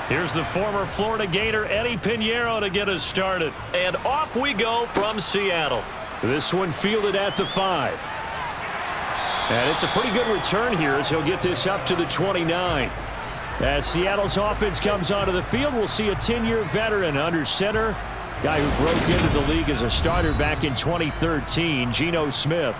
Here's the former Florida Gator Eddie Pinheiro to get us started. And off we go from Seattle. This one fielded at the 5. And it's a pretty good return here as he'll get this up to the 29. As Seattle's offense comes onto the field, we'll see a 10-year veteran under center. Guy who broke into the league as a starter back in 2013, Geno Smith.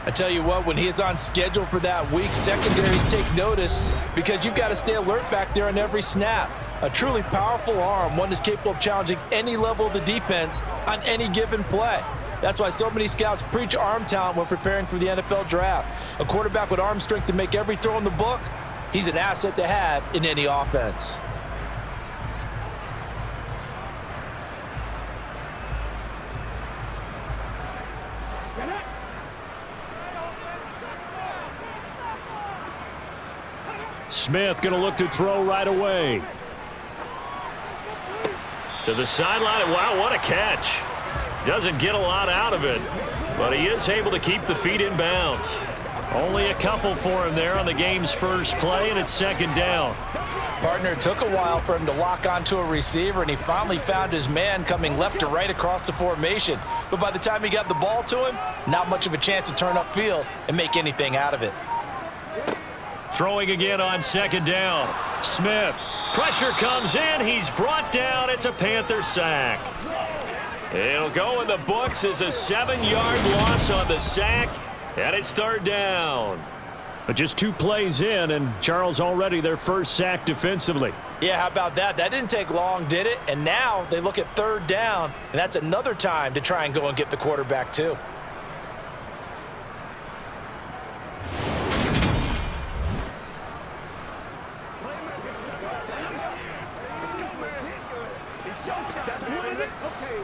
I tell you what, when he is on schedule for that week, secondaries take notice because you've got to stay alert back there on every snap. A truly powerful arm, one that's capable of challenging any level of the defense on any given play. That's why so many scouts preach arm talent when preparing for the NFL draft. A quarterback with arm strength to make every throw in the book, he's an asset to have in any offense. Smith going to look to throw right away. To the sideline. Wow, what a catch. Doesn't get a lot out of it, but he is able to keep the feet in bounds. Only a couple for him there on the game's first play, and it's second down. Partner, it took a while for him to lock onto a receiver, and he finally found his man coming left to right across the formation. But by the time he got the ball to him, not much of a chance to turn upfield and make anything out of it. Throwing again on second down. Smith. Pressure comes in. He's brought down. It's a Panther sack. It'll go in the books as a 7-yard loss on the sack, and it's third down. But just 2 plays in, and Charles already their first sack defensively. Yeah, how about that? That didn't take long, did it? And now they look at third down, and that's another time to try and go and get the quarterback too.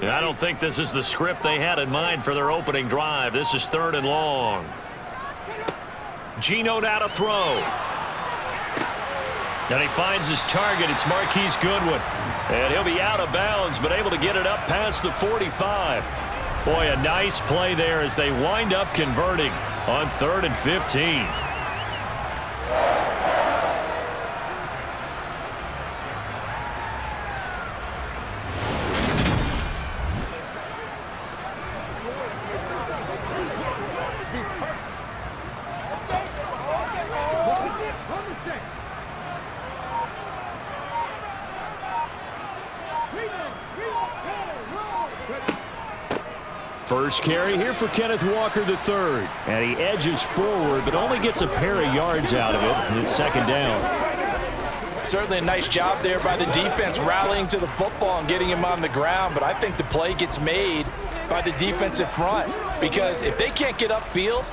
I don't think this is the script they had in mind for their opening drive. This is third and long. Geno now to throw. And he finds his target. It's Marquise Goodwin. And he'll be out of bounds, but able to get it up past the 45. Boy, a nice play there as they wind up converting on 3rd and 15. First carry here for Kenneth Walker III. And he edges forward, but only gets a pair of yards out of it. And it's second down. Certainly a nice job there by the defense rallying to the football and getting him on the ground. But I think the play gets made by the defensive front. Because if they can't get upfield,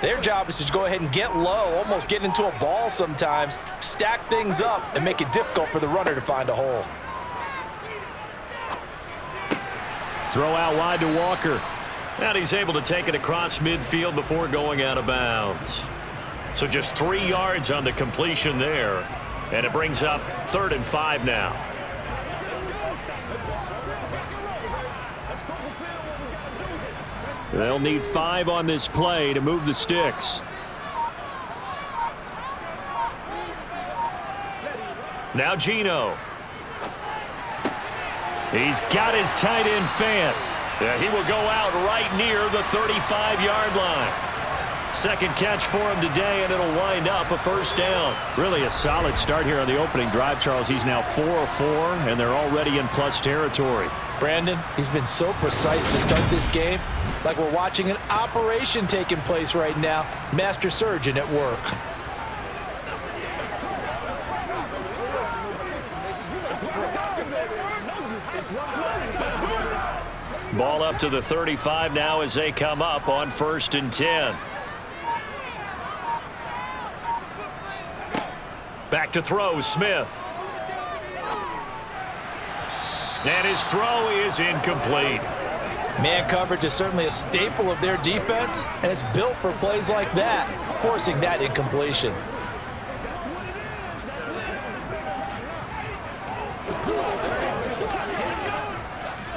their job is to go ahead and get low, almost get into a ball sometimes, stack things up, and make it difficult for the runner to find a hole. Throw out wide to Walker. And he's able to take it across midfield before going out of bounds. So just 3 yards on the completion there. And it brings up 3rd and 5 now. They'll need 5 on this play to move the sticks. Now Geno. He's got his tight end fan. He will go out right near the 35-yard line. Second catch for him today, and it'll wind up a first down. Really a solid start here on the opening drive, Charles. He's now 4 of 4, and they're already in plus territory. Brandon, he's been so precise to start this game, like we're watching an operation taking place right now. Master surgeon at work. Ball up to the 35 now as they come up on 1st and 10. Back to throw, Smith. And his throw is incomplete. Man coverage is certainly a staple of their defense, and it's built for plays like that, forcing that incompletion.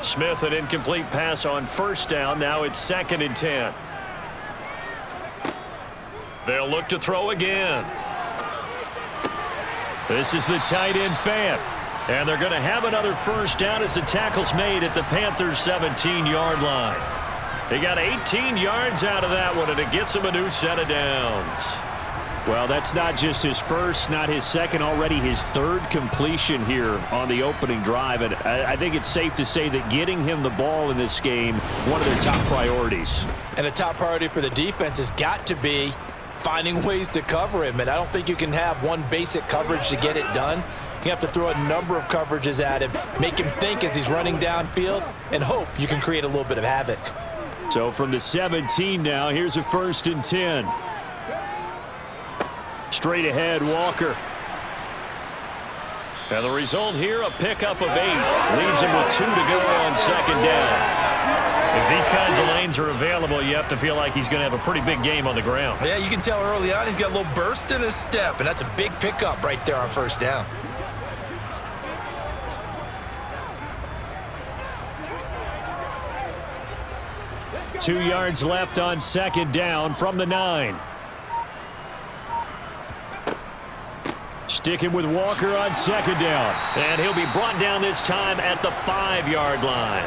Smith, an incomplete pass on 1st down. Now it's 2nd and 10. They'll look to throw again. This is the tight end fan. And they're going to have another first down as the tackle's made at the Panthers' 17-yard line. They got 18 yards out of that one, and it gets them a new set of downs. Well, that's not just his first, not his second, already his third completion here on the opening drive. And I think it's safe to say that getting him the ball in this game, one of their top priorities. And a top priority for the defense has got to be finding ways to cover him. And I don't think you can have one basic coverage to get it done. You have to throw a number of coverages at him, make him think as he's running downfield, and hope you can create a little bit of havoc. So from the 17 now, here's a 1st and 10. Straight ahead, Walker. And the result here, a pickup of 8. Leaves him with 2 to go on 2nd down. If these kinds of lanes are available, you have to feel like he's going to have a pretty big game on the ground. Yeah, you can tell early on he's got a little burst in his step, and that's a big pickup right there on 1st down. Two yards left on 2nd down from the 9. Sticking with Walker on 2nd down. And he'll be brought down this time at the 5-yard line.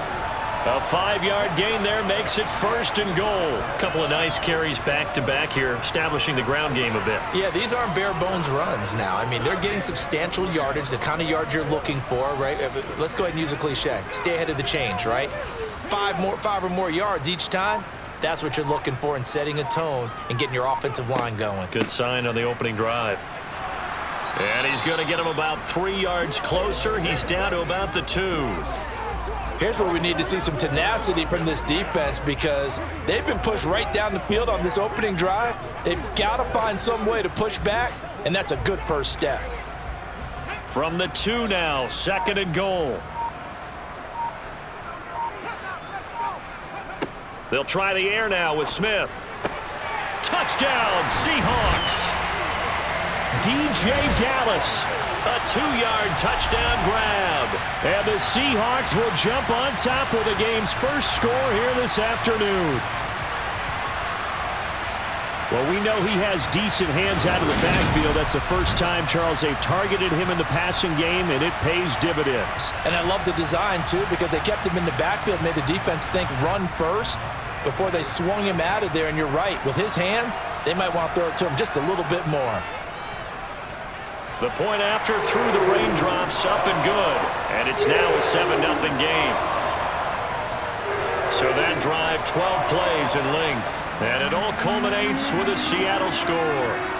A 5-yard gain there makes it 1st and goal. A couple of nice carries back-to-back here, establishing the ground game a bit. Yeah, these aren't bare-bones runs now. I mean, they're getting substantial yardage, the kind of yards you're looking for, right? Let's go ahead and use a cliche. Stay ahead of the change, right? 5 or more yards each time. That's what you're looking for in setting a tone and getting your offensive line going. Good sign on the opening drive. And he's going to get him about 3 yards closer. He's down to about the 2. Here's where we need to see some tenacity from this defense because they've been pushed right down the field on this opening drive. They've got to find some way to push back, and that's a good first step. From the 2 now, 2nd and goal. They'll try the air now with Smith. Touchdown, Seahawks. DJ Dallas, a 2-yard touchdown grab. And the Seahawks will jump on top with the game's first score here this afternoon. Well, we know he has decent hands out of the backfield. That's the first time, Charles, they've targeted him in the passing game, and it pays dividends. And I love the design, too, because they kept him in the backfield, made the defense think run first before they swung him out of there. And you're right, with his hands, they might want to throw it to him just a little bit more. The point after through the raindrops, up and good. And it's now a 7-0 game. So that drive, 12 plays in length. And it all culminates with a Seattle score.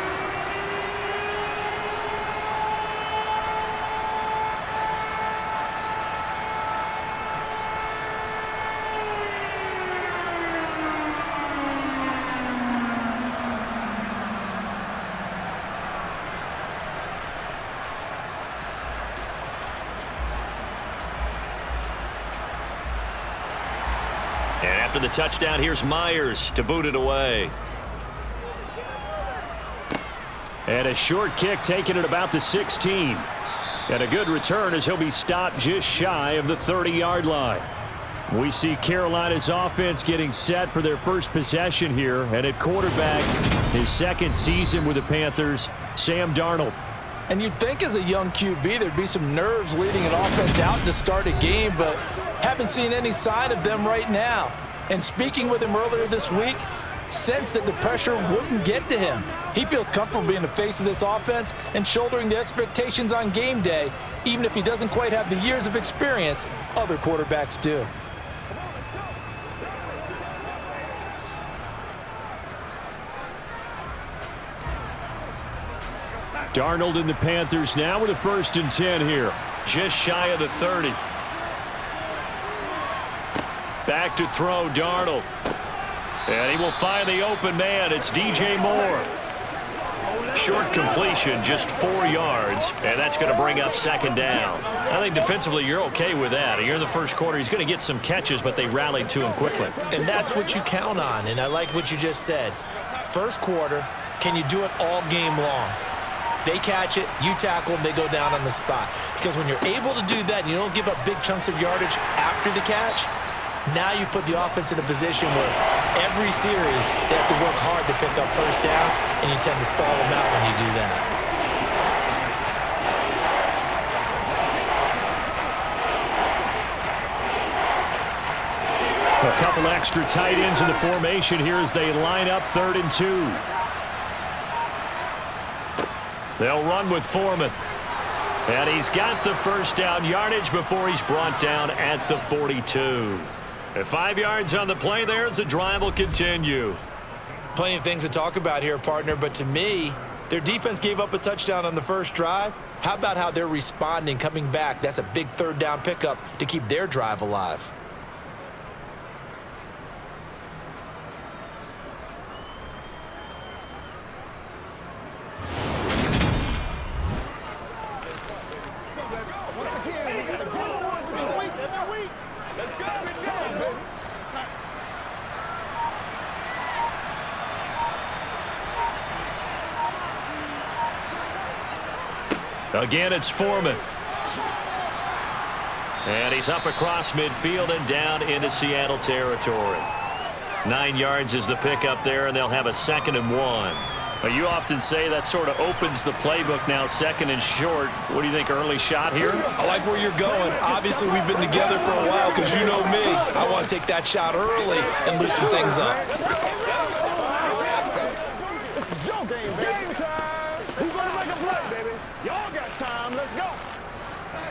And after the touchdown, here's Myers to boot it away. And a short kick taken at about the 16. And a good return as he'll be stopped just shy of the 30-yard line. We see Carolina's offense getting set for their first possession here. And at quarterback, his 2nd season with the Panthers, Sam Darnold. And you'd think as a young QB there'd be some nerves leading an offense out to start a game, but haven't seen any sign of them right now. And speaking with him earlier this week, sensed that the pressure wouldn't get to him. He feels comfortable being the face of this offense and shouldering the expectations on game day, even if he doesn't quite have the years of experience other quarterbacks do. Darnold and the Panthers now with a 1st and 10 here. Just shy of the 30. Back to throw, Darnold. And he will find the open man. It's DJ Moore. Short completion, just 4 yards, and that's going to bring up 2nd down. I think defensively you're okay with that. You're in the first quarter. He's going to get some catches, but they rallied to him quickly. And that's what you count on, and I like what you just said. First quarter, can you do it all game long? They catch it, you tackle them, they go down on the spot. Because when you're able to do that and you don't give up big chunks of yardage after the catch, now you put the offense in a position where every series they have to work hard to pick up first downs, and you tend to stall them out when you do that. A couple extra tight ends in the formation here as they line up 3rd and 2. They'll run with Foreman. And he's got the first down yardage before he's brought down at the 42. At 5 yards on the play there as the drive will continue. Plenty of things to talk about here, partner, but to me, their defense gave up a touchdown on the first drive. How about how they're responding, coming back? That's a big 3rd down pickup to keep their drive alive. Again, it's Foreman. And he's up across midfield and down into Seattle territory. 9 yards is the pickup there, and they'll have a 2nd and 1. You often say that sort of opens the playbook now, 2nd and short. What do you think, early shot here? I like where you're going. Obviously, we've been together for a while because you know me. I want to take that shot early and loosen things up. This is your game, baby. Game time. Who's going to make a play, baby? Y'all got time. Let's go.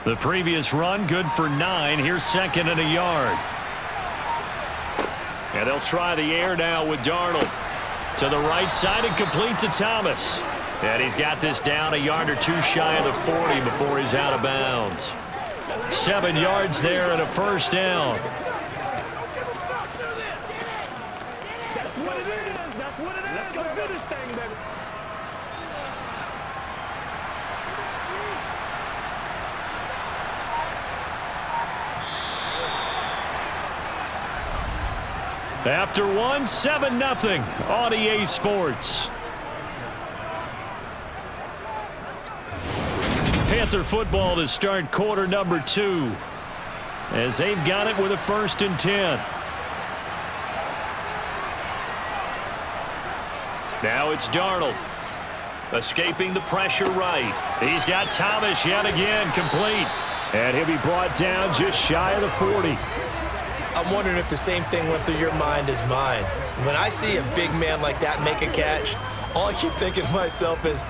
The previous run, good for 9. Here's 2nd and a yard. And they'll try the air now with Darnold. To the right side and complete to Thomas. And he's got this down a yard or 2 shy of the 40 before he's out of bounds. 7 yards there and a first down. That's what it is. That's what it is. Let's go do this thing, baby. After 1, 7-0 on EA Sports. Panther football to start quarter number 2. As they've got it with a 1st and 10. Now it's Darnold. Escaping the pressure right. He's got Thomas yet again complete. And he'll be brought down just shy of the 40. I'm wondering if the same thing went through your mind as mine. When I see a big man like that make a catch, all I keep thinking to myself is,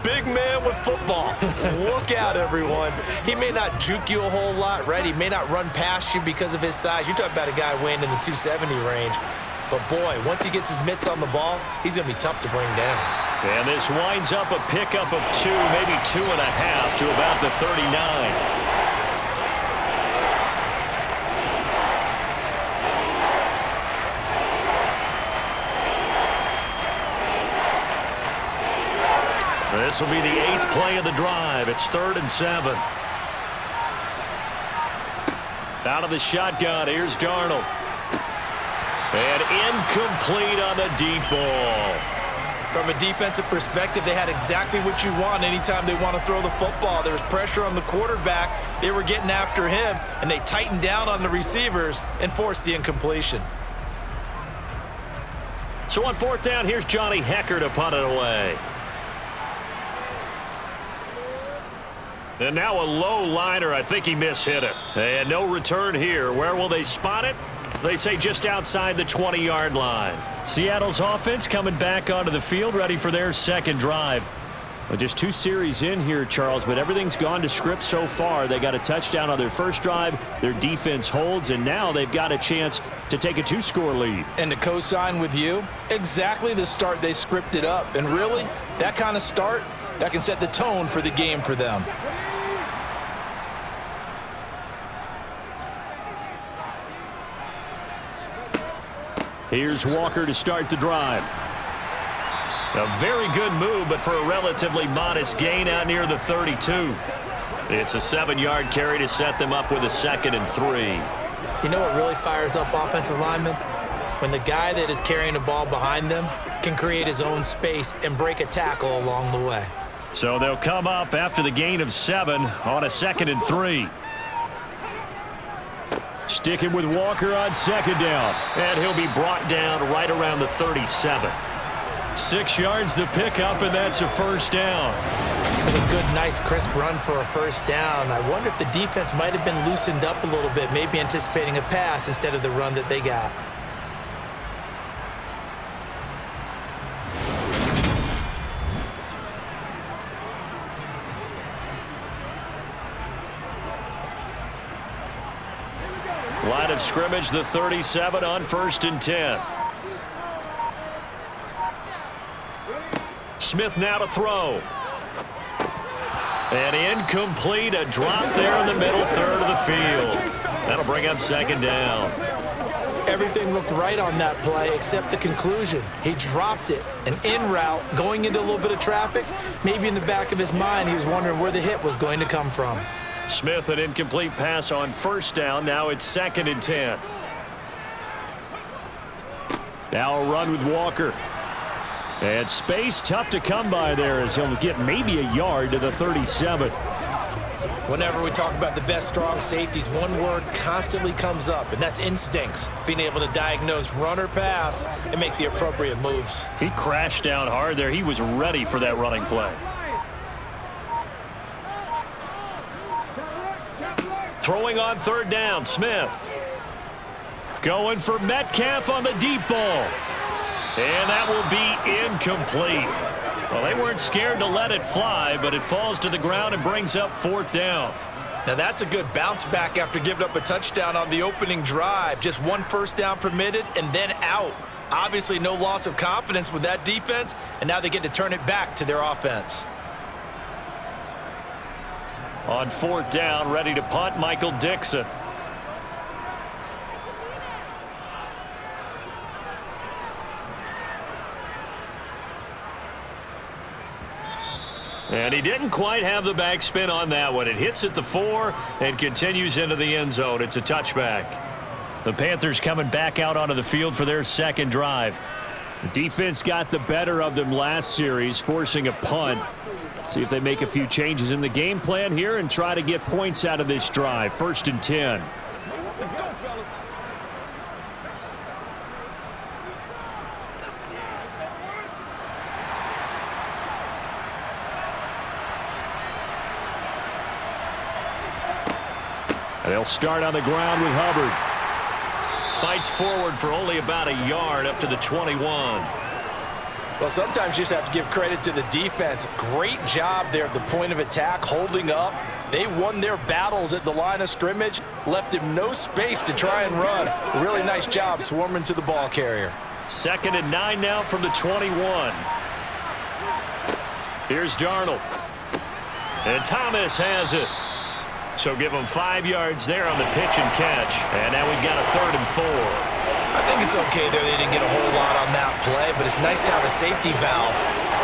big man with football. Look out, everyone. He may not juke you a whole lot, right? He may not run past you because of his size. You're talking about a guy weighing in the 270 range. But, boy, once he gets his mitts on the ball, he's going to be tough to bring down. And this winds up a pickup of 2, maybe 2.5 to about the 39. This will be the 8th play of the drive. It's 3rd and 7. Out of the shotgun, here's Darnold. And incomplete on the deep ball. From a defensive perspective, they had exactly what you want anytime they want to throw the football. There was pressure on the quarterback. They were getting after him, and they tightened down on the receivers and forced the incompletion. So on 4th down, here's Johnny Hecker to punt it away. And now a low liner. I think he mishit it. And no return here. Where will they spot it? They say just outside the 20-yard line. Seattle's offense coming back onto the field, ready for their 2nd drive. Well, just 2 series in here, Charles, but everything's gone to script so far. They got a touchdown on their first drive. Their defense holds, and now they've got a chance to take a 2-score lead. And to co-sign with you, exactly the start they scripted up. And really, that kind of start, that can set the tone for the game for them. Here's Walker to start the drive. A very good move, but for a relatively modest gain out near the 32. It's a 7-yard carry to set them up with a 2nd and 3. You know what really fires up offensive linemen? When the guy that is carrying the ball behind them can create his own space and break a tackle along the way. So they'll come up after the gain of 7 on a 2nd and 3. Sticking with Walker on 2nd down. And he'll be brought down right around the 37. 6 yards the pickup, and that's a first down. That's a good, nice, crisp run for a first down. I wonder if the defense might have been loosened up a little bit, maybe anticipating a pass instead of the run that they got. Line of scrimmage, the 37 on 1st and 10. Smith now to throw. And incomplete, a drop there in the middle third of the field. That'll bring up 2nd down. Everything looked right on that play except the conclusion. He dropped it, an in route, going into a little bit of traffic. Maybe in the back of his mind, he was wondering where the hit was going to come from. Smith, an incomplete pass on 1st down. Now it's 2nd and 10. Now a run with Walker. And space tough to come by there as he'll get maybe a yard to the 37. Whenever we talk about the best strong safeties, one word constantly comes up, and that's instincts. Being able to diagnose run or pass and make the appropriate moves. He crashed down hard there. He was ready for that running play. Throwing on 3rd down, Smith. Going for Metcalf on the deep ball. And that will be incomplete. Well, they weren't scared to let it fly, but it falls to the ground and brings up 4th down. Now that's a good bounce back after giving up a touchdown on the opening drive. Just 1 first down permitted and then out. Obviously no loss of confidence with that defense, and now they get to turn it back to their offense. On 4th down, ready to punt, Michael Dixon. And he didn't quite have the backspin on that one. It hits at the 4 and continues into the end zone. It's a touchback. The Panthers coming back out onto the field for their 2nd drive. The defense got the better of them last series, forcing a punt. See if they make a few changes in the game plan here and try to get points out of this drive. 1st and 10. Let's go, fellas. And they'll start on the ground with Hubbard. Fights forward for only about a yard up to the 21. Well, sometimes you just have to give credit to the defense. Great job there at the point of attack, holding up. They won their battles at the line of scrimmage, left him no space to try and run. Really nice job swarming to the ball carrier. 2nd and 9 now from the 21. Here's Darnold. And Thomas has it. So give them 5 yards there on the pitch and catch. And now we've got a 3rd and 4. I think it's okay there. They didn't get a whole lot on that play, but it's nice to have a safety valve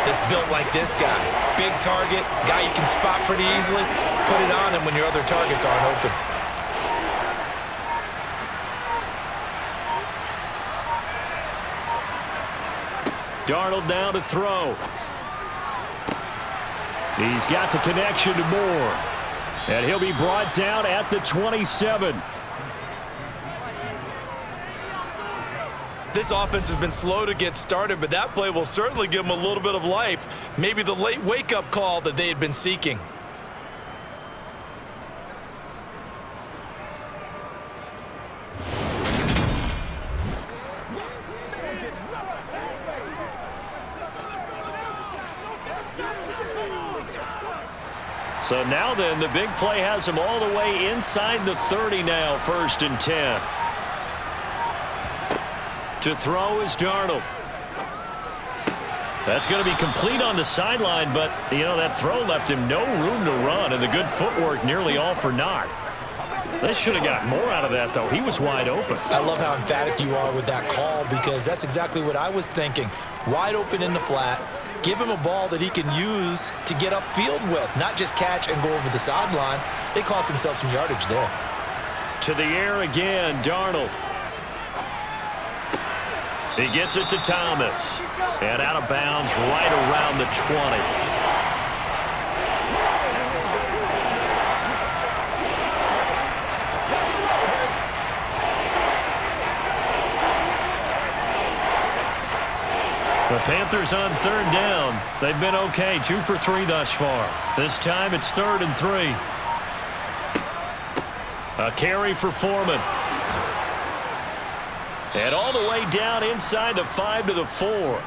that's built like this guy. Big target, guy you can spot pretty easily. Put it on him when your other targets aren't open. Darnold now to throw. He's got the connection to Moore. And he'll be brought down at the 27. This offense has been slow to get started, but that play will certainly give them a little bit of life. Maybe the late wake-up call that they had been seeking. So now then, the big play has him all the way inside the 30 now, 1st and 10. To throw is Darnold. That's going to be complete on the sideline, but, you know, that throw left him no room to run, and the good footwork nearly all for naught. They should have got more out of that, though. He was wide open. I love how emphatic you are with that call, because that's exactly what I was thinking. Wide open in the flat. Give him a ball that he can use to get upfield with, not just catch and go over the sideline. They cost themselves some yardage there. To the air again, Darnold. He gets it to Thomas. And out of bounds right around the 20. The Panthers on third down. They've been okay, 2 for 3 thus far. This time it's 3rd and 3. A carry for Foreman. And all the way down inside the 5 to the 4.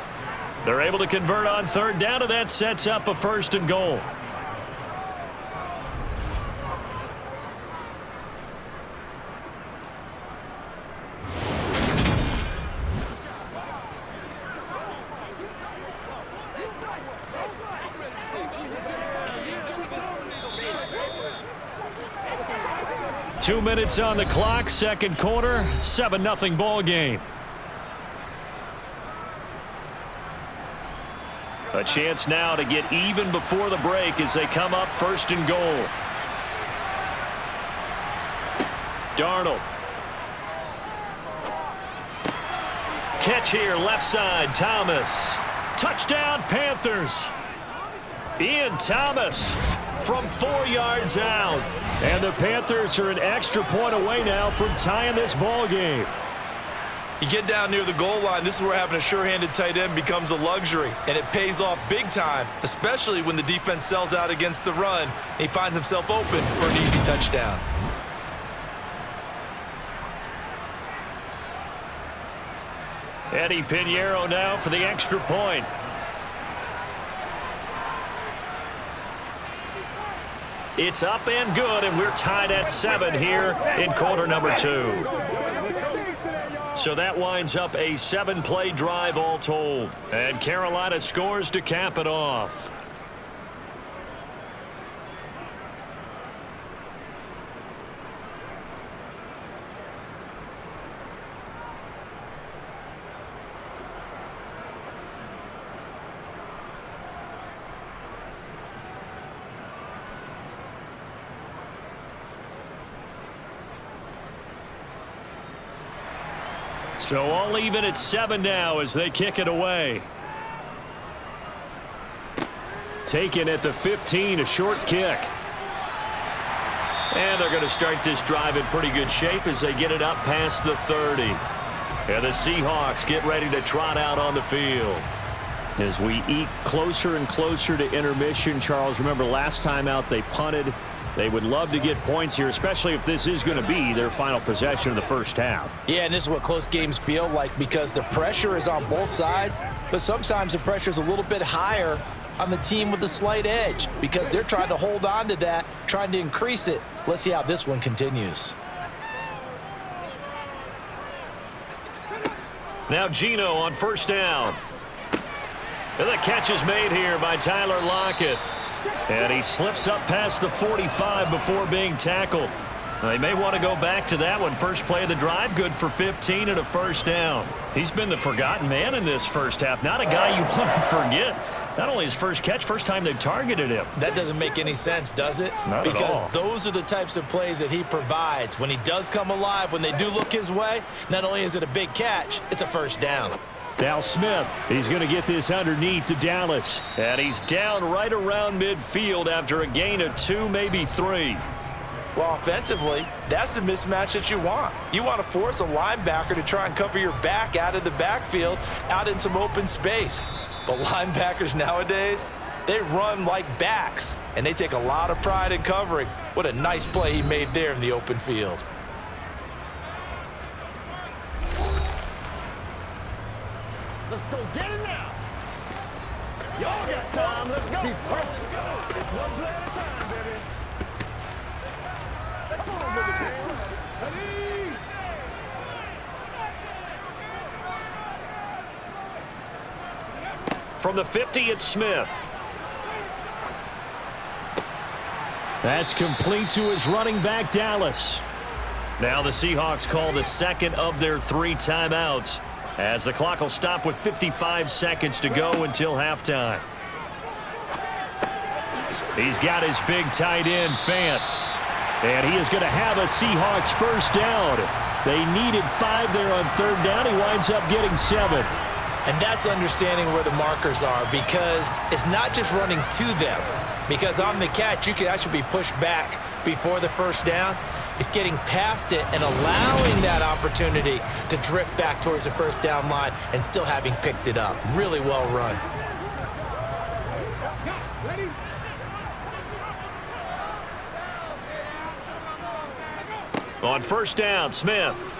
They're able to convert on third down, and that sets up a 1st and goal. Two minutes on the clock, second quarter, 7-0 ball game. A chance now to get even before the break as they come up 1st and goal. Darnold. Catch here, left side, Thomas. Touchdown, Panthers. Ian Thomas from 4 yards out. And the Panthers are an extra point away now from tying this ball game. You get down near the goal line, this is where having a sure-handed tight end becomes a luxury, and it pays off big time, especially when the defense sells out against the run. He finds himself open for an easy touchdown. Eddie Pinheiro now for the extra point. It's up and good, and we're tied at 7 here in quarter number 2. So that winds up a 7-play drive all told. And Carolina scores to cap it off. So all even at 7 now as they kick it away. Taken at the 15, a short kick. And they're going to start this drive in pretty good shape as they get it up past the 30. And the Seahawks get ready to trot out on the field. As we eke closer and closer to intermission, Charles, remember last time out they punted. They would love to get points here, especially if this is going to be their final possession of the first half. Yeah, and this is what close games feel like because the pressure is on both sides, but sometimes the pressure is a little bit higher on the team with the slight edge because they're trying to hold on to that, trying to increase it. Let's see how this one continues. Now Geno on first down. And the catch is made here by Tyler Lockett. And he slips up past the 45 before being tackled. They may want to go back to that one. First play of the drive, good for 15 and a first down. He's been the forgotten man in this first half. Not a guy you want to forget. Not only his first catch, first time they've targeted him. That doesn't make any sense, does it? Not because at all. Those are the types of plays that he provides. When he does come alive, when they do look his way, not only is it a big catch, it's a first down. Now Smith, he's going to get this underneath to Dallas. And he's down right around midfield after a gain of 2, maybe 3. Well, offensively, that's the mismatch that you want. You want to force a linebacker to try and cover your back out of the backfield, out in some open space. But linebackers nowadays, they run like backs, and they take a lot of pride in covering. What a nice play he made there in the open field. Let's go get it now. Y'all got time. Let's go. Be perfect. It's one play at a time, baby. Come on, baby. Ready? From the 50, it's Smith. That's complete to his running back, Dallas. Now the Seahawks call the second of their 3 timeouts, as the clock will stop with 55 seconds to go until halftime. He's got his big tight end, Fant. And he is going to have a Seahawks first down. They needed 5 there on third down. He winds up getting 7. And that's understanding where the markers are, because it's not just running to them. Because on the catch, you can actually be pushed back before the first down. is getting past it and allowing that opportunity to drift back towards the first down line and still having picked it up. Really well run. On first down, Smith.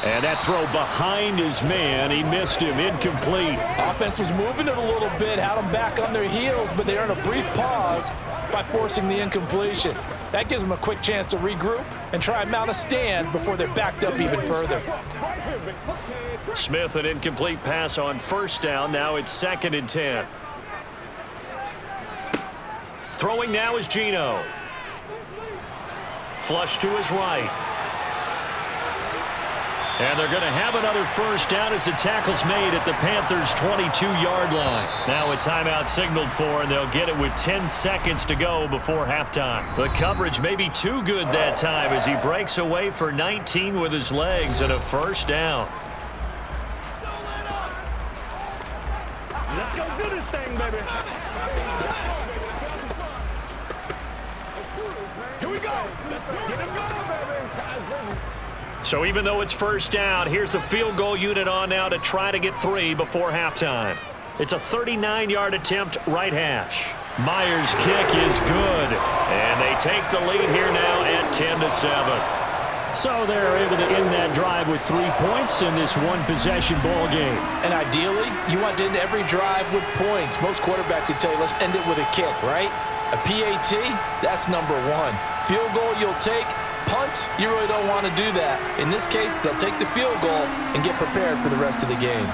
And that throw behind his man. He missed him. Incomplete. Offense was moving it a little bit, had them back on their heels, but they earned a brief pause by forcing the incompletion. That gives them a quick chance to regroup and try and mount a stand before they're backed up even further. Smith, an incomplete pass on first down. Now it's 2nd and 10. Throwing now is Geno. Flush to his right. And they're going to have another first down as the tackle's made at the Panthers' 22-yard line. Now a timeout signaled for, and they'll get it with 10 seconds to go before halftime. The coverage may be too good that time as he breaks away for 19 with his legs and a first down. Let's go do this thing, baby. Here we go. Get him going, baby. So even though it's first down, here's the field goal unit on now to try to get 3 before halftime. It's a 39-yard attempt, right hash. Myers' kick is good, and they take the lead here now at 10-7. So they're able to end that drive with 3 points in this one-possession ball game. And ideally, you want to end every drive with points. Most quarterbacks would tell you, let's end it with a kick, right? A PAT, that's number 1. Field goal you'll take. Punts, you really don't want to do that. In this case, they'll take the field goal and get prepared for the rest of the game.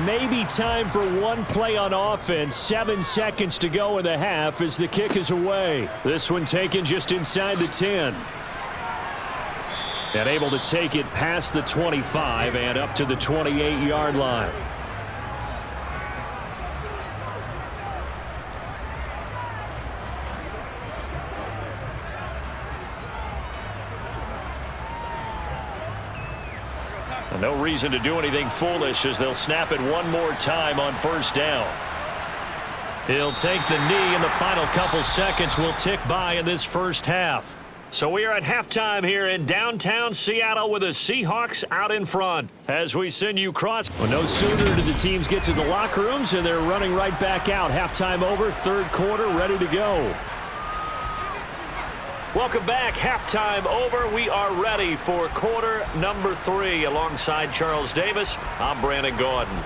Maybe time for one play on offense. 7 seconds to go in the half as the kick is away. This one taken just inside the 10. And able to take it past the 25 and up to the 28-yard line. And no reason to do anything foolish as they'll snap it one more time on first down. He'll take the knee, and the final couple seconds will tick by in this first half. So we are at halftime here in downtown Seattle with the Seahawks out in front as we send you cross. Well, no sooner did the teams get to the locker rooms, and they're running right back out. Halftime over, third quarter, ready to go. Welcome back. Halftime over. We are ready for quarter number 3. Alongside Charles Davis, I'm Brandon Gordon.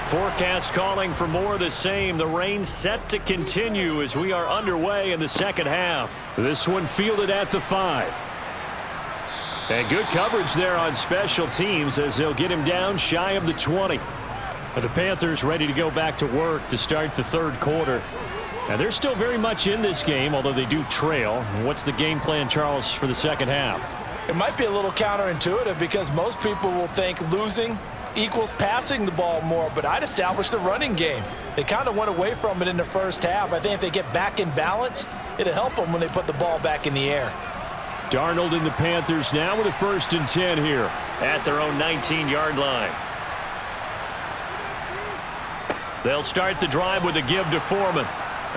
Forecast calling for more of the same. The rain set to continue as we are underway in the second half. This one fielded at the 5. And good coverage there on special teams as they'll get him down shy of the 20. The Panthers ready to go back to work to start the third quarter. And they're still very much in this game, although they do trail. What's the game plan, Charles, for the second half? It might be a little counterintuitive because most people will think losing equals passing the ball more, but I'd establish the running game. They kind of went away from it in the first half. I think if they get back in balance, it'll help them when they put the ball back in the air. Darnold and the Panthers now with a 1st and 10 here at their own 19-yard line. They'll start the drive with a give to Foreman.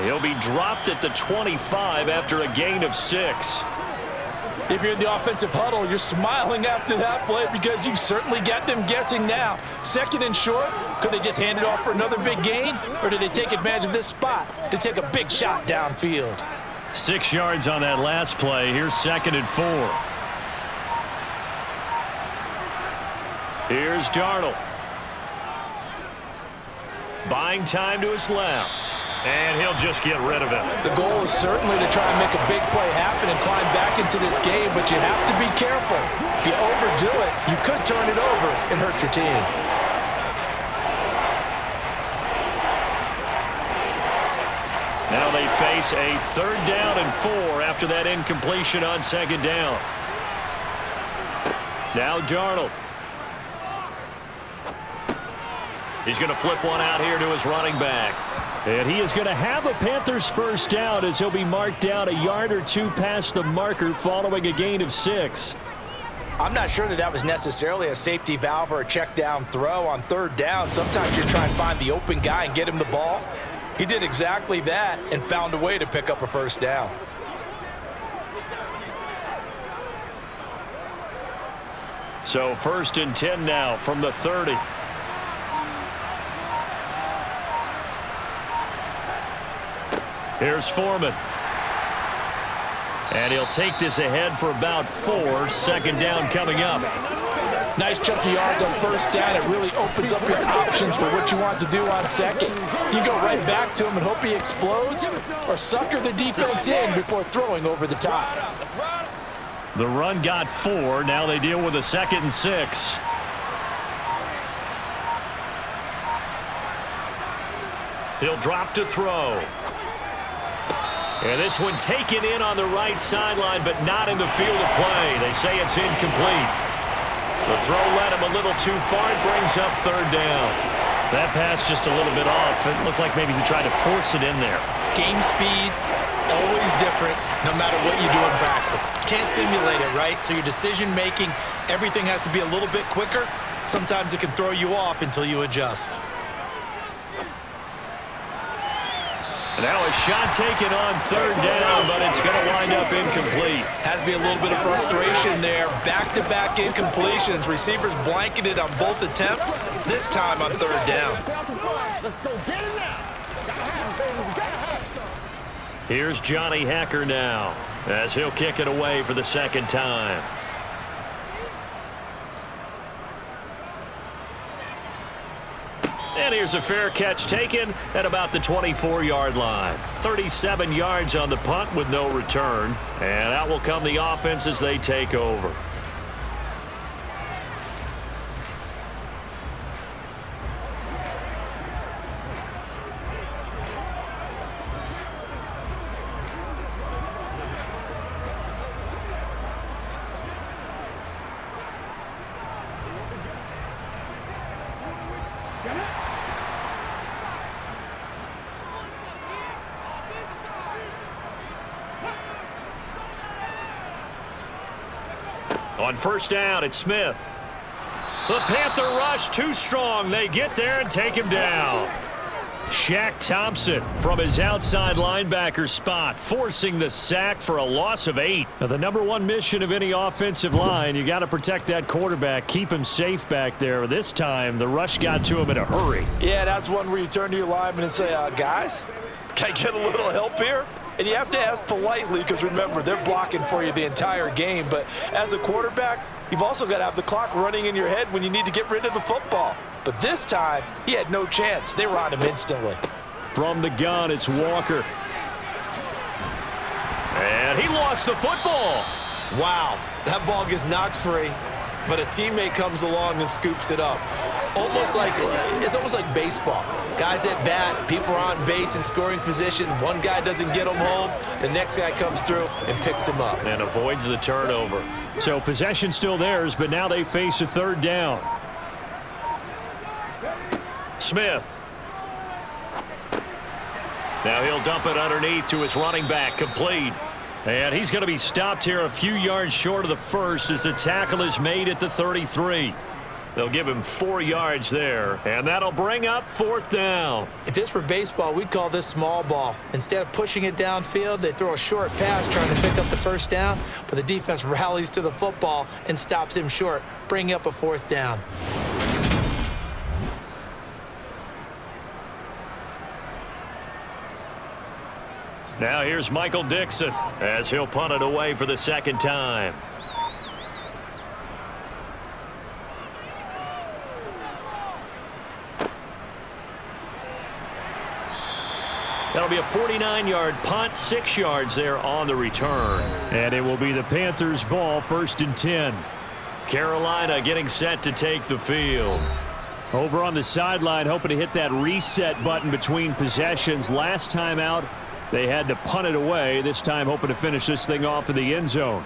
He'll be dropped at the 25 after a gain of 6. If you're in the offensive huddle, you're smiling after that play because you've certainly got them guessing now. 2nd and short, could they just hand it off for another big gain? Or do they take advantage of this spot to take a big shot downfield? 6 yards on that last play. Here's 2nd and 4. Here's Darnold. Buying time to his left. And he'll just get rid of it. The goal is certainly to try and make a big play happen and climb back into this game, but you have to be careful. If you overdo it, you could turn it over and hurt your team. Now they face a 3rd down and 4 after that incompletion on 2nd down. Now Darnold. He's going to flip one out here to his running back. And he is going to have a Panthers 1st down as he'll be marked down a yard or 2 past the marker following a gain of 6. I'm not sure that was necessarily a safety valve or a check down throw on 3rd down. Sometimes you're trying to find the open guy and get him the ball. He did exactly that and found a way to pick up a 1st down. So 1st and 10 now from the 30. Here's Foreman. And he'll take this ahead for about 4. 2nd down coming up. Nice chunky yards on 1st down. It really opens up your options for what you want to do on 2nd. You go right back to him and hope he explodes or sucker the defense in before throwing over the top. The run got 4. Now they deal with a 2nd and 6. He'll drop to throw. And this one taken in on the right sideline, but not in the field of play. They say it's incomplete. The throw led him a little too far. It brings up 3rd down. That pass just a little bit off. It looked like maybe he tried to force it in there. Game speed, always different, no matter what you do in practice. Can't simulate it, right? So your decision-making, everything has to be a little bit quicker. Sometimes it can throw you off until you adjust. Now a shot taken on 3rd down, but it's going to wind up incomplete. Has to be a little bit of frustration there. Back-to-back incompletions. Receivers blanketed on both attempts, this time on 3rd down. Let's go get it now. Gotta have it, baby. We gotta have it. Here's Johnny Hacker now, as he'll kick it away for the 2nd time. And here's a fair catch taken at about the 24-yard line. 37 yards on the punt with no return. And out will come the offense as they take over. On 1st down, it's Smith. The Panther rush too strong. They get there and take him down. Shaq Thompson from his outside linebacker spot, forcing the sack for a loss of 8. Now, the #1 mission of any offensive line, you got to protect that quarterback, keep him safe back there. This time, the rush got to him in a hurry. Yeah, that's one where you turn to your lineman and say, guys, can I get a little help here? And you have to ask politely because, remember, they're blocking for you the entire game. But as a quarterback, you've also got to have the clock running in your head when you need to get rid of the football. But this time, he had no chance. They were on him instantly. From the gun, it's Walker. And he lost the football. Wow, that ball gets knocked free, but a teammate comes along and scoops it up. It's almost like baseball. Guys at bat, people are on base in scoring position. One guy doesn't get him home. The next guy comes through and picks him up. And avoids the turnover. So possession still theirs, but now they face a 3rd down. Smith. Now he'll dump it underneath to his running back, complete. And he's going to be stopped here a few yards short of the 1st as the tackle is made at the 33. They'll give him 4 yards there, and that'll bring up 4th down. If this were baseball, we'd call this small ball. Instead of pushing it downfield, they throw a short pass trying to pick up the 1st down, but the defense rallies to the football and stops him short, bringing up a 4th down. Now here's Michael Dixon as he'll punt it away for the 2nd time. That'll be a 49-yard punt, 6 yards there on the return. And it will be the Panthers' ball, 1st and 10. Carolina getting set to take the field. Over on the sideline, hoping to hit that reset button between possessions. Last time out, they had to punt it away. This time, hoping to finish this thing off in the end zone.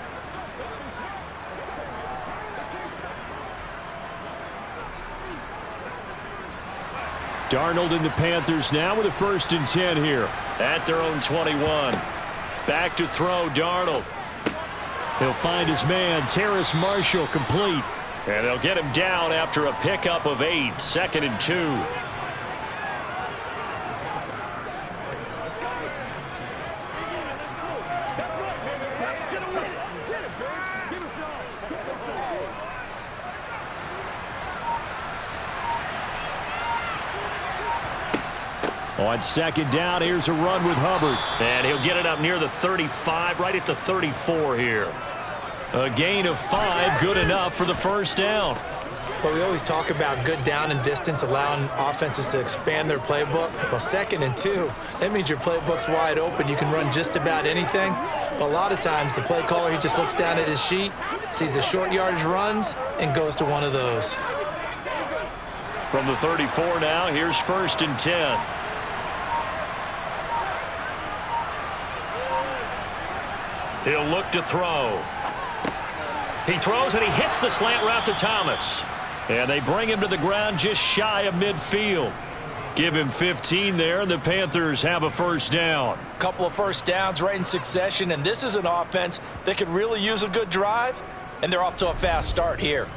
Darnold and the Panthers now with a 1st and 10 here. At their own 21. Back to throw, Darnold. He'll find his man, Terrace Marshall, complete. And they'll get him down after a pickup of 8, 2nd and 2. On 2nd down, here's a run with Hubbard. And he'll get it up near the 35, right at the 34 here. A gain of 5, good enough for the 1st down. Well, we always talk about good down and distance, allowing offenses to expand their playbook. Well, 2nd and 2, that means your playbook's wide open. You can run just about anything. But a lot of times, the play caller, he just looks down at his sheet, sees the short yardage runs, and goes to one of those. From the 34 now, here's 1st and 10. He'll look to throw. He throws and he hits the slant route to Thomas. And they bring him to the ground just shy of midfield. Give him 15 there, and the Panthers have a 1st down. Couple of 1st downs right in succession, and this is an offense that could really use a good drive, and they're off to a fast start here.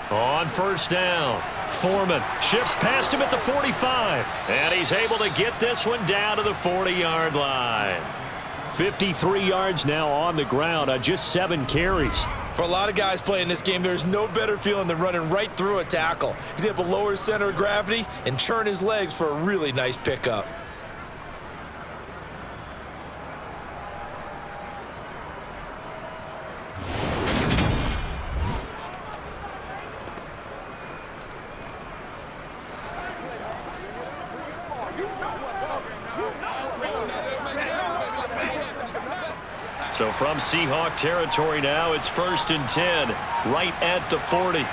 On 1st down, Foreman shifts past him at the 45. And he's able to get this one down to the 40-yard line. 53 yards now on the ground on just 7 carries. For a lot of guys playing this game, there's no better feeling than running right through a tackle. He's able to lower his center of gravity and churn his legs for a really nice pickup. So from Seahawk territory now, it's 1st and 10, right at the 40.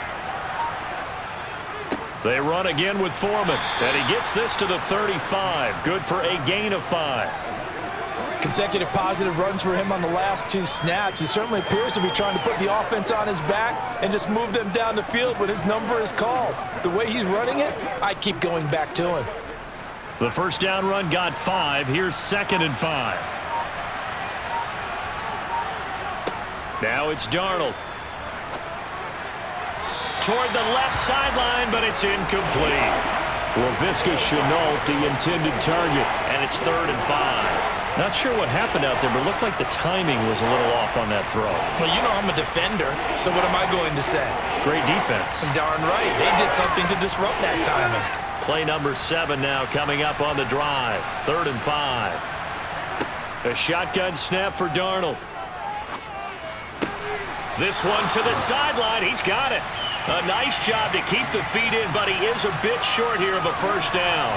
They run again with Foreman, and he gets this to the 35. Good for a gain of 5. Consecutive positive runs for him on the last 2 snaps. He certainly appears to be trying to put the offense on his back and just move them down the field when his number is called. The way he's running it, I keep going back to him. The 1st down run got 5. Here's 2nd and 5. Now it's Darnold. Toward the left sideline, but it's incomplete. Laviska Shenault, the intended target. And it's 3rd and 5. Not sure what happened out there, but it looked like the timing was a little off on that throw. Well, you know I'm a defender, so what am I going to say? Great defense. Darn right. They did something to disrupt that timing. Play number 7 now coming up on the drive. 3rd and 5. A shotgun snap for Darnold. This one to the sideline. He's got it. A nice job to keep the feet in, but he is a bit short here of a 1st down.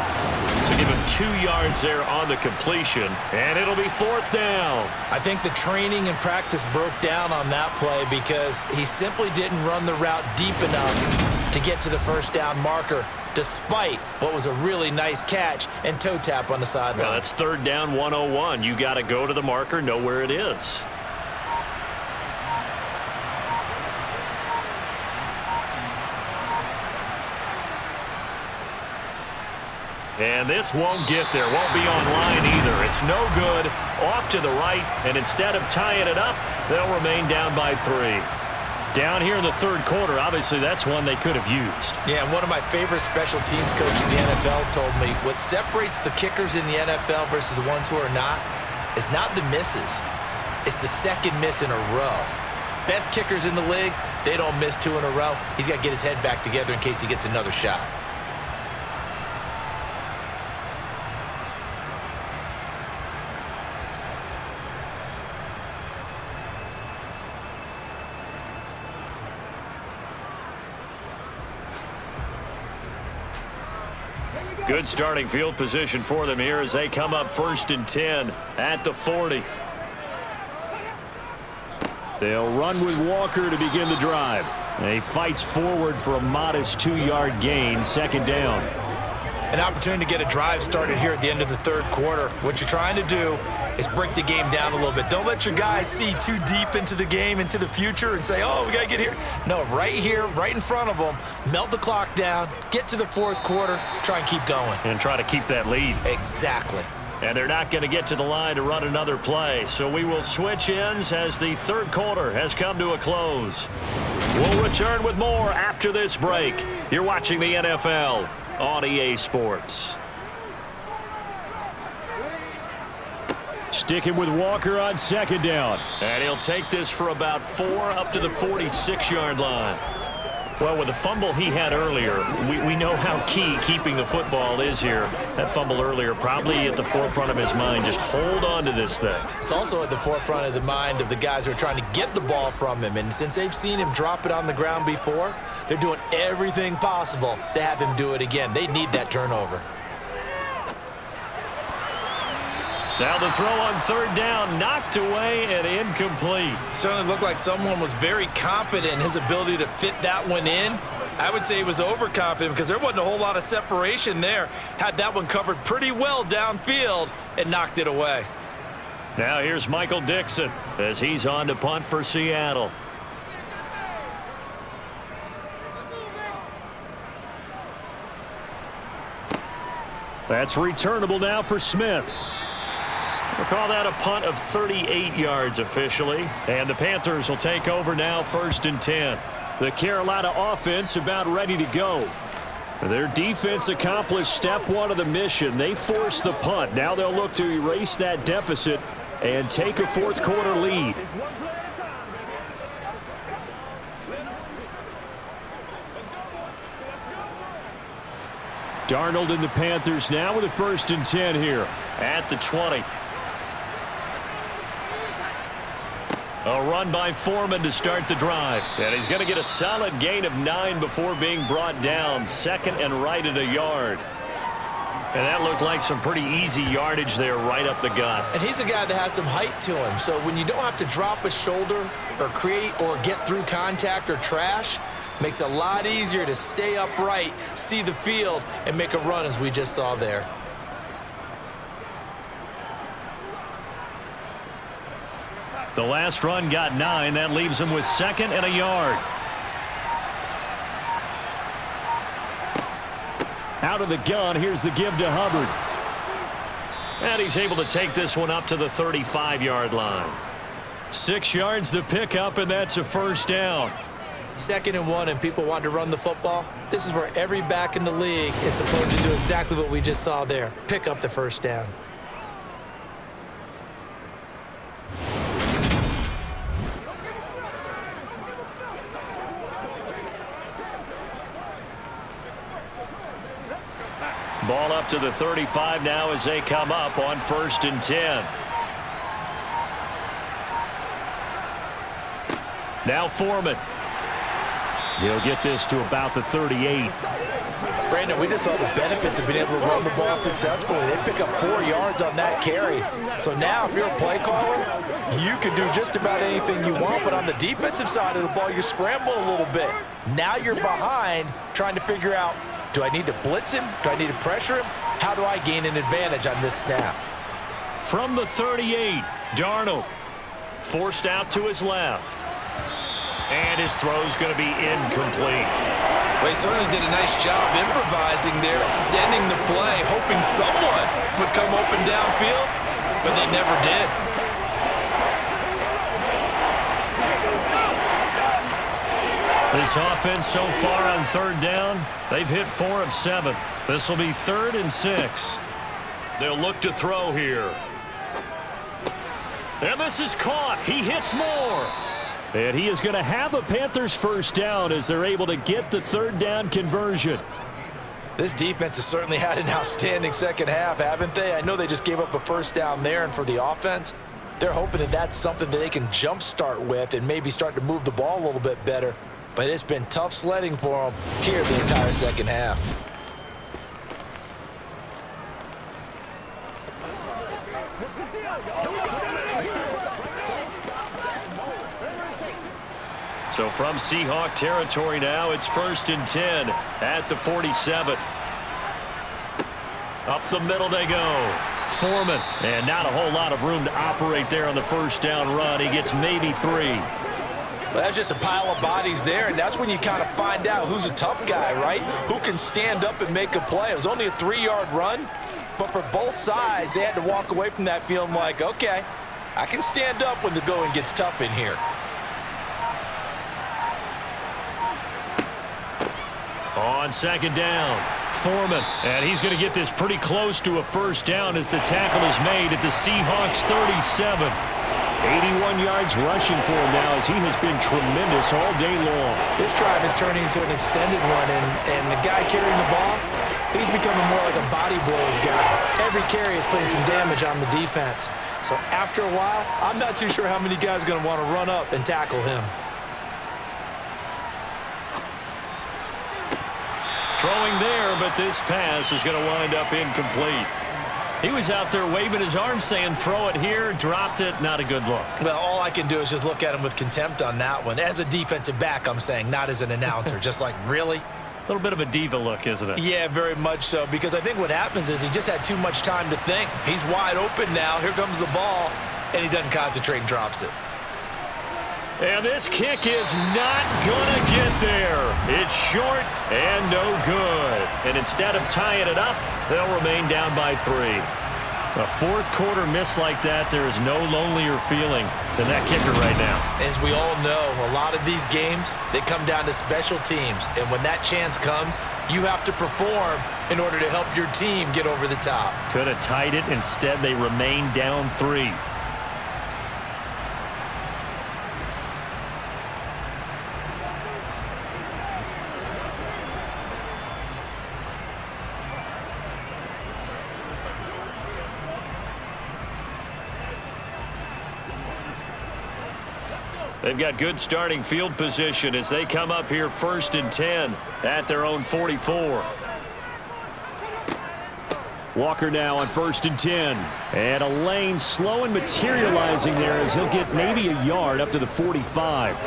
So give him 2 yards there on the completion, and it'll be 4th down. I think the training and practice broke down on that play because he simply didn't run the route deep enough to get to the 1st down marker, despite what was a really nice catch and toe tap on the sideline. Now that's 3rd down 101. You got to go to the marker, know where it is. And this won't get there, won't be online either. It's no good, off to the right, and instead of tying it up, they'll remain down by 3. Down here in the 3rd quarter, obviously that's one they could have used. Yeah, and one of my favorite special teams coaches in the NFL told me what separates the kickers in the NFL versus the ones who are not is not the misses. It's the 2nd miss in a row. best kickers in the league, they don't miss 2 in a row. He's got to get his head back together in case he gets another shot. Good starting field position for them here as they come up 1st and 10 at the 40. They'll run with Walker to begin the drive. He fights forward for a modest 2-yard gain, 2nd down. An opportunity to get a drive started here at the end of the 3rd quarter. What you're trying to do is break the game down a little bit. Don't let your guys see too deep into the game, into the future, and say, oh, we got to get here. No, right here, right in front of them, melt the clock down, get to the 4th quarter, try and keep going. And try to keep that lead. Exactly. And they're not going to get to the line to run another play. So we will switch ends as the 3rd quarter has come to a close. We'll return with more after this break. You're watching the NFL on EA Sports. Sticking with Walker on 2nd down. And he'll take this for about 4 up to the 46-yard line. Well, with the fumble he had earlier, we know how key keeping the football is here. That fumble earlier probably at the forefront of his mind. Just hold on to this thing. It's also at the forefront of the mind of the guys who are trying to get the ball from him. And since they've seen him drop it on the ground before, they're doing everything possible to have him do it again. They need that turnover. Now the throw on 3rd down, knocked away and incomplete. Certainly looked like someone was very confident in his ability to fit that one in. I would say he was overconfident because there wasn't a whole lot of separation there. Had that one covered pretty well downfield and knocked it away. Now here's Michael Dixon as he's on to punt for Seattle. That's returnable now for Smith. We'll call that a punt of 38 yards officially. And the Panthers will take over now 1st and 10. The Carolina offense about ready to go. Their defense accomplished step 1 of the mission. They forced the punt. Now they'll look to erase that deficit and take a 4th quarter lead. Darnold and the Panthers now with a 1st and 10 here. At the 20. A run by Foreman to start the drive. And he's going to get a solid gain of 9 before being brought down. 2nd and right at a yard. And that looked like some pretty easy yardage there right up the gut. And he's a guy that has some height to him. So when you don't have to drop a shoulder or create or get through contact or trash, makes it a lot easier to stay upright, see the field, and make a run as we just saw there. The last run got 9. That leaves him with 2nd and a yard. Out of the gun, here's the give to Hubbard. And he's able to take this one up to the 35-yard line. 6 yards the pickup, and that's a 1st down. 2nd and 1, and people want to run the football. This is where every back in the league is supposed to do exactly what we just saw there. Pick up the 1st down. Ball up to the 35 now as they come up on 1st and 10. Now Foreman. He'll get this to about the 38. Brandon, we just saw the benefits of being able to run the ball successfully. They pick up 4 yards on that carry. So now if you're a play caller, you can do just about anything you want. But on the defensive side of the ball, you're scrambling a little bit. Now you're behind trying to figure out, do I need to blitz him? Do I need to pressure him? How do I gain an advantage on this snap? From the 38, Darnold forced out to his left. And his throw's going to be incomplete. Well, he certainly did a nice job improvising there, extending the play, hoping someone would come open downfield, but they never did. This offense so far on 3rd down, they've hit 4 of 7. This will be 3rd and 6. They'll look to throw here. And this is caught. He hits more. And he is going to have a Panthers first down as they're able to get the third down conversion. This defense has certainly had an outstanding second half, haven't they? I know they just gave up a first down there, and for the offense, they're hoping that that's something that they can jumpstart with and maybe start to move the ball a little bit better. But it's been tough sledding for them here the entire second half. So from Seahawk territory now, it's 1st and 10 at the 47. Up the middle they go. Foreman, and not a whole lot of room to operate there on the first down run. He gets maybe 3. Well, that's just a pile of bodies there, and that's when you kind of find out who's a tough guy, right? Who can stand up and make a play. It was only a 3-yard run, but for both sides, they had to walk away from that feeling like, okay, I can stand up when the going gets tough in here. On second down, Foreman, and he's going to get this pretty close to a first down as the tackle is made at the Seahawks 37. 81 yards rushing for him now as he has been tremendous all day long. This drive is turning into an extended one, and the guy carrying the ball, he's becoming more like a body blows guy. Every carry is putting some damage on the defense. So after a while, I'm not too sure how many guys are going to want to run up and tackle him. Throwing there, but this pass is going to wind up incomplete. He was out there waving his arm saying, throw it here, dropped it, not a good look. Well, all I can do is just look at him with contempt on that one. As a defensive back, I'm saying, not as an announcer. Just like, really? A little bit of a diva look, isn't it? Yeah, very much so, because I think what happens is he just had too much time to think. He's wide open now. Here comes the ball, and he doesn't concentrate and drops it. And this kick is not going to get there. It's short and no good. And instead of tying it up, they'll remain down by 3. A fourth quarter miss like that, there is no lonelier feeling than that kicker right now. As we all know, a lot of these games, they come down to special teams. And when that chance comes, you have to perform in order to help your team get over the top. Could have tied it. Instead, they remain down 3. They've got good starting field position as they come up here 1st and 10 at their own 44. Walker now on 1st and 10. And a lane slow and materializing there as he'll get maybe a yard up to the 45.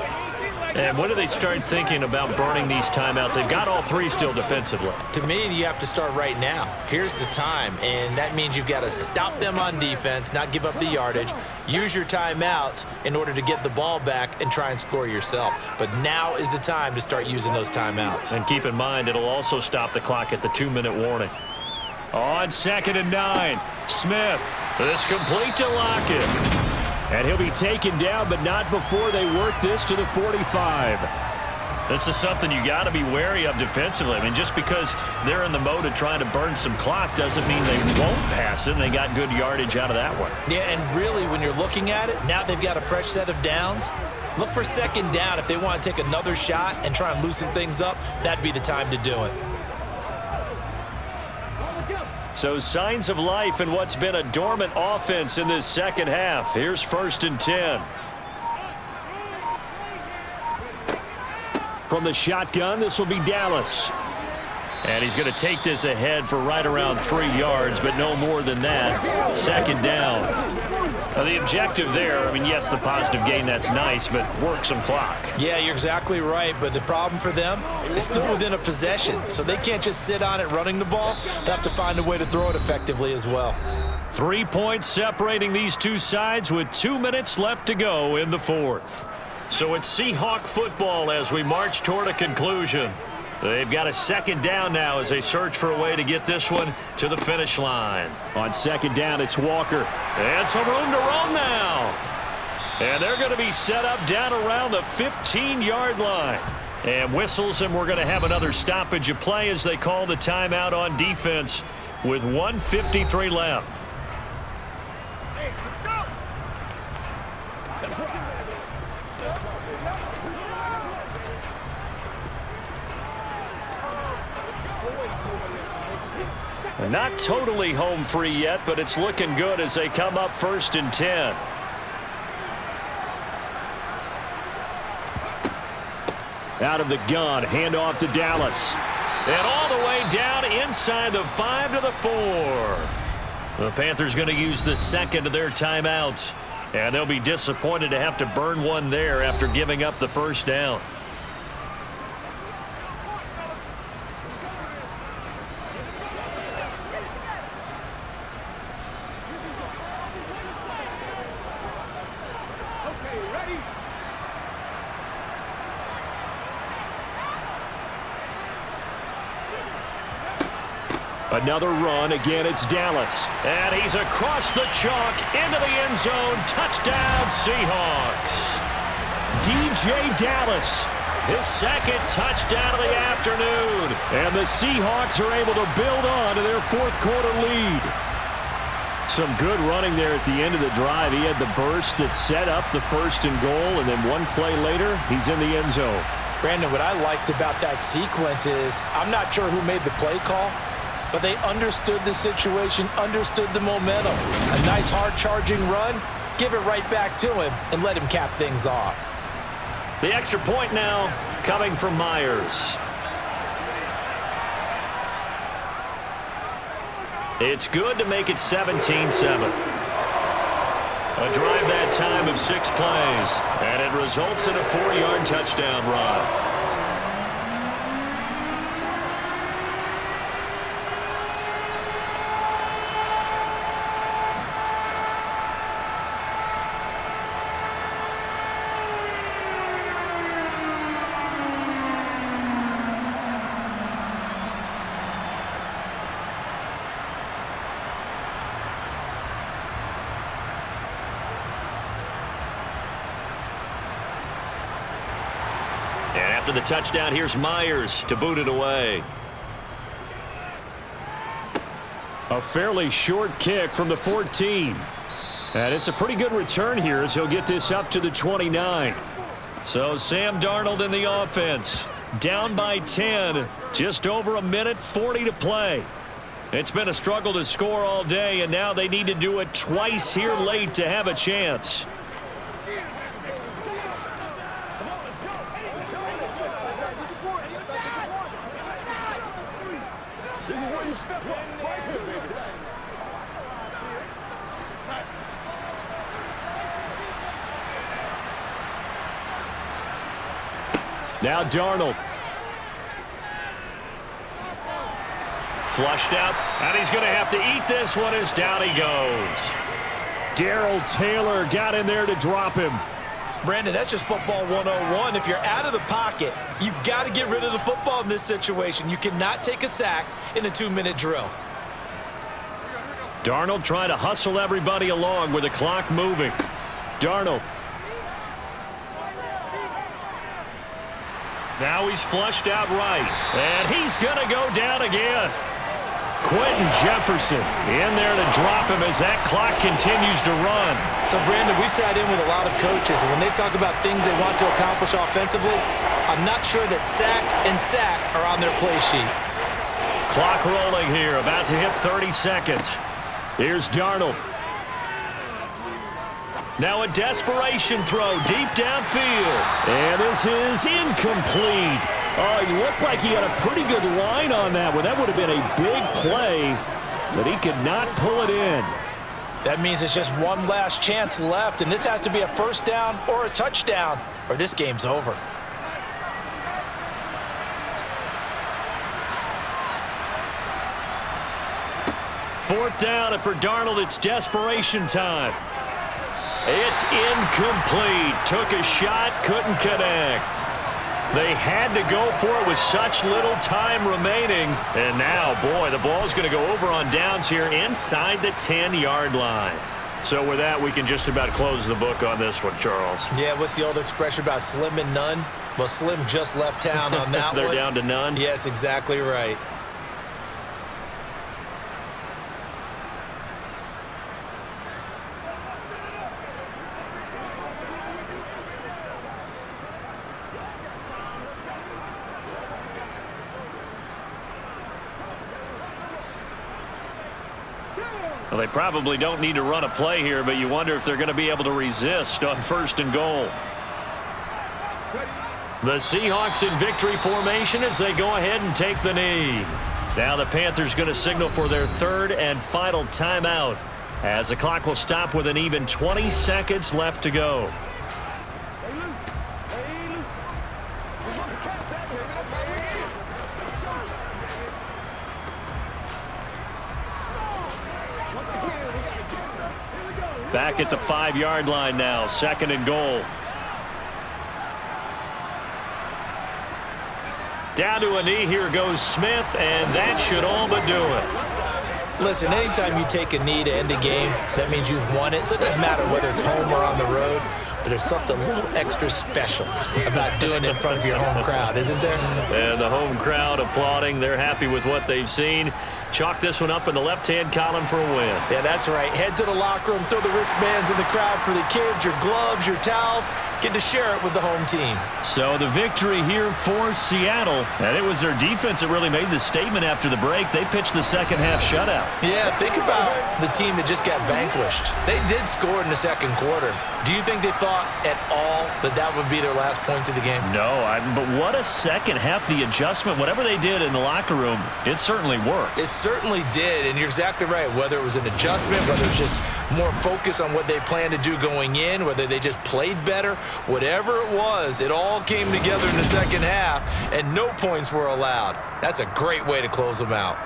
And when do they start thinking about burning these timeouts? They've got all 3 still defensively. To me, you have to start right now. Here's the time, and that means you've got to stop them on defense, not give up the yardage, use your timeouts in order to get the ball back and try and score yourself. But now is the time to start using those timeouts. And keep in mind, it'll also stop the clock at the 2-minute warning. On 2nd and 9, Smith. This complete to Lockett. And he'll be taken down, but not before they work this to the 45. This is something you got to be wary of defensively. I mean, just because they're in the mode of trying to burn some clock doesn't mean they won't pass it. And they got good yardage out of that one. Yeah, and really, when you're looking at it, now they've got a fresh set of downs. Look for 2nd down. If they want to take another shot and try and loosen things up, that'd be the time to do it. So signs of life in what's been a dormant offense in this second half. Here's 1st and 10. From the shotgun, this will be Dallas. And he's going to take this ahead for right around 3 yards, but no more than that. 2nd down. Now the objective there, I mean, yes, the positive gain, that's nice, but work some clock. Yeah, you're exactly right, but the problem for them is still within a possession, so they can't just sit on it running the ball. They have to find a way to throw it effectively as well. 3 points separating these two sides with 2 minutes left to go in the 4th. So it's Seahawk football as we march toward a conclusion. They've got a 2nd down now as they search for a way to get this one to the finish line. On 2nd down, it's Walker. And some room to roam now. And they're going to be set up down around the 15-yard line. And whistles, and we're going to have another stoppage of play as they call the timeout on defense with 1:53 left. Hey, let's go. Not totally home free yet, but it's looking good as they come up 1st and 10. Out of the gun, handoff to Dallas. And all the way down inside the 5 to the 4. The Panthers going to use the second of their timeouts. And they'll be disappointed to have to burn one there after giving up the first down. Another run. Again, it's Dallas. And he's across the chalk into the end zone. Touchdown, Seahawks. DJ Dallas. His second touchdown of the afternoon. And the Seahawks are able to build on to their fourth quarter lead. Some good running there at the end of the drive. He had the burst that set up the 1st and goal, and then one play later, he's in the end zone. Brandon, what I liked about that sequence is I'm not sure who made the play call, but they understood the situation, understood the momentum. A nice hard-charging run, give it right back to him, and let him cap things off. The extra point now coming from Myers. It's good to make it 17-7. A drive that time of 6 plays, and it results in a 4-yard touchdown run. And after the touchdown, here's Myers to boot it away. A fairly short kick from the 14. And it's a pretty good return here as he'll get this up to the 29. So Sam Darnold in the offense. Down by 10. Just over a minute, 40 to play. It's been a struggle to score all day, and now they need to do it twice here late to have a chance. Now Darnold. Flushed out, and he's going to have to eat this one as down he goes. Darrell Taylor got in there to drop him. Brandon, that's just football 101. If you're out of the pocket, you've got to get rid of the football in this situation. You cannot take a sack in a 2-minute drill. Darnold trying to hustle everybody along with the clock moving. Darnold. Now he's flushed out right, and he's going to go down again. Quentin Jefferson in there to drop him as that clock continues to run. So, Brandon, we sat in with a lot of coaches, and when they talk about things they want to accomplish offensively, I'm not sure that sack and sack are on their play sheet. Clock rolling here, about to hit 30 seconds. Here's Darnold. Now a desperation throw deep downfield. And this is incomplete. Oh, he looked like he had a pretty good line on that one. That would have been a big play, but he could not pull it in. That means it's just one last chance left, and this has to be a first down or a touchdown, or this game's over. Fourth down, and for Darnold, it's desperation time. It's incomplete. Took a shot, couldn't connect. They had to go for it with such little time remaining. And now, boy, the ball's going to go over on downs here inside the 10-yard line. So with that, we can just about close the book on this one, Charles. Yeah, what's the old expression about slim and none? Well, Slim just left town on that They're one. down to none? Yes, exactly right. Well, they probably don't need to run a play here, but you wonder if they're going to be able to resist on 1st and goal. The Seahawks in victory formation as they go ahead and take the knee. Now the Panthers going to signal for their 3rd and final timeout as the clock will stop with an even 20 seconds left to go. Back at the 5-yard line now, 2nd and goal. Down to a knee, here goes Smith, and that should all but do it. Listen, anytime you take a knee to end a game, that means you've won it. So it doesn't matter whether it's home or on the road, but there's something a little extra special about doing it in front of your home crowd, isn't there? And the home crowd applauding. They're happy with what they've seen. Chalk this one up in the left-hand column for a win. Yeah, that's right. Head to the locker room, throw the wristbands in the crowd for the kids, your gloves, your towels. Get to share it with the home team. So the victory here for Seattle. And it was their defense that really made the statement after the break. They pitched the second-half shutout. Yeah, think about the team that just got vanquished. They did score in the 2nd quarter. Do you think they thought at all that that would be their last points of the game? No, but what a second half. The adjustment, whatever they did in the locker room, it certainly worked. It certainly did, and you're exactly right. Whether it was an adjustment, whether it was just more focus on what they planned to do going in, whether they just played better, whatever it was, it all came together in the 2nd half, and no points were allowed. That's a great way to close them out.